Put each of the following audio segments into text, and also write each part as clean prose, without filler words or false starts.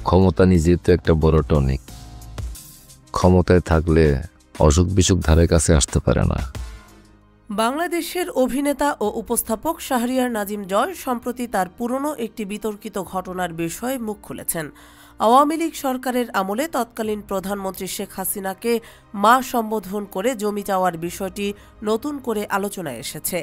ক্ষমতা নিজেই তো একটা বড় টনিক। ক্ষমতায় থাকলে অসুখ বিসুখ ধারে কাছে আসতে পারে না। বাংলাদেশের অভিনেতা ও উপস্থাপক শাহরিয়ার নাজিম জয় সম্প্রতি তার পুরনো একটি বিতর্কিত ঘটনার বিষয়ে মুখ খুলেছেন। আওয়ামী লীগ সরকারের আমলে তৎকালীন প্রধানমন্ত্রী শেখ হাসিনাকে মা সম্বোধন করে জমি চাওয়ার বিষয়টি নতুন করে আলোচনায় এসেছে।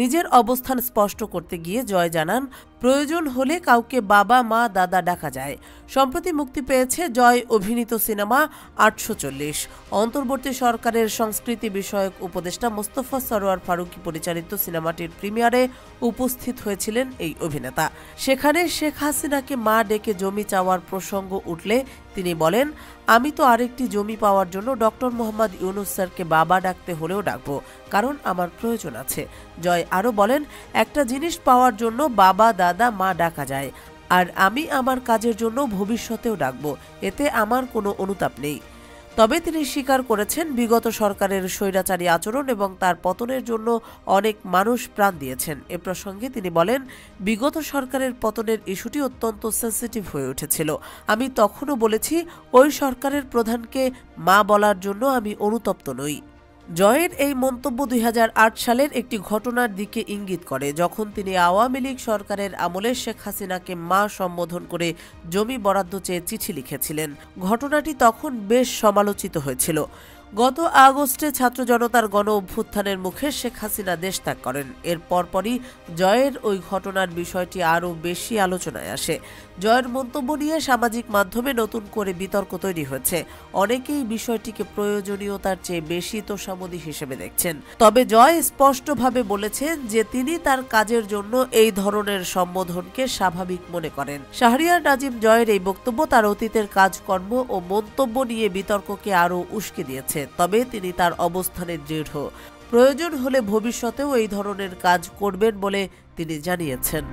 নিজের অবস্থান স্পষ্ট করতে গিয়ে জয় জানান, প্রয়োজন হলে কাউকে বাবা মা দাদা ডাকা যায়। সম্প্রতি মুক্তি পেয়েছে জয় অভিনীত সিনেমা ৮৪০। অন্তর্বর্তী সরকারের সংস্কৃতি বিষয়ক উপদেষ্টা মোস্তফা সরোয়ার ফারুকী পরিচালিত সিনেমাটির প্রিমিয়ারে উপস্থিত হয়েছিলেন এই অভিনেতা। সেখানে শেখ হাসিনাকে মা ডেকে জমি চাওয়ার প্রসঙ্গ উঠলে তিনি বলেন, আমি তো আরেকটি জমি পাওয়ার জন্য ডক্টর মোহাম্মদ ইউনূস স্যারকে বাবা ডাকতে হলেও ডাকবো, কারণ আমার প্রয়োজন আছে। জয় আরও বলেন, একটা জিনিস পাওয়ার জন্য বাবা দাদা মা ডাকা যায়, আর আমি আমার কাজের জন্য ভবিষ্যতেও ডাকবো, এতে আমার কোনো অনুতাপ নেই। তবে তিনি স্বীকার করেছেন, বিগত সরকারের স্বৈরাচারী আচরণ এবং তার পতনের জন্য অনেক মানুষ প্রাণ দিয়েছেন। এ প্রসঙ্গে তিনি বলেন, বিগত সরকারের পতনের ইস্যুটি অত্যন্ত সেন্সিটিভ হয়ে উঠেছিল। আমি তখনও বলেছি, ওই সরকারের প্রধানকে মা বলার জন্য আমি অনুতপ্ত নই। জয়ের এই মন্তব্য ২০০৮ সালের একটি ঘটনার দিকে ইঙ্গিত করে, যখন তিনি আওয়ামী লীগ সরকারের আমলে শেখ হাসিনাকে মা সম্বোধন করে জমি বরাদ্দ চেয়ে চিঠি লিখেছিলেন। ঘটনাটি তখন বেশ সমালোচিত হয়েছিল। গত আগস্টে ছাত্র জনতার গণ অভ্যুত্থানের মুখে শেখ হাসিনা দেশ ত্যাগ করেন। এর পরপরই জয়ের ওই ঘটনার বিষয়টি আরও বেশি আলোচনায় আসে। জয়ের মন্তব্য নিয়ে সামাজিক মাধ্যমে নতুন করে বিতর্ক তৈরি হয়েছে। অনেকেই বিষয়টিকে প্রয়োজনীয়তার চেয়ে বেশি তোষামোদী হিসেবে দেখছেন। তবে জয় স্পষ্টভাবে বলেছেন যে তিনি তার কাজের জন্য এই ধরনের সম্বোধনকে স্বাভাবিক মনে করেন। শাহরিয়ার নাজিম জয়ের এই বক্তব্য তার অতীতের কাজকর্ম ও মন্তব্য নিয়ে বিতর্ককে আরও উস্কে দিয়েছে। তবে তিনি তার অবস্থানে দৃঢ়। প্রয়োজন হলে ভবিষ্যতেও এই ধরনের কাজ করবেন বলে তিনি জানিয়েছেন।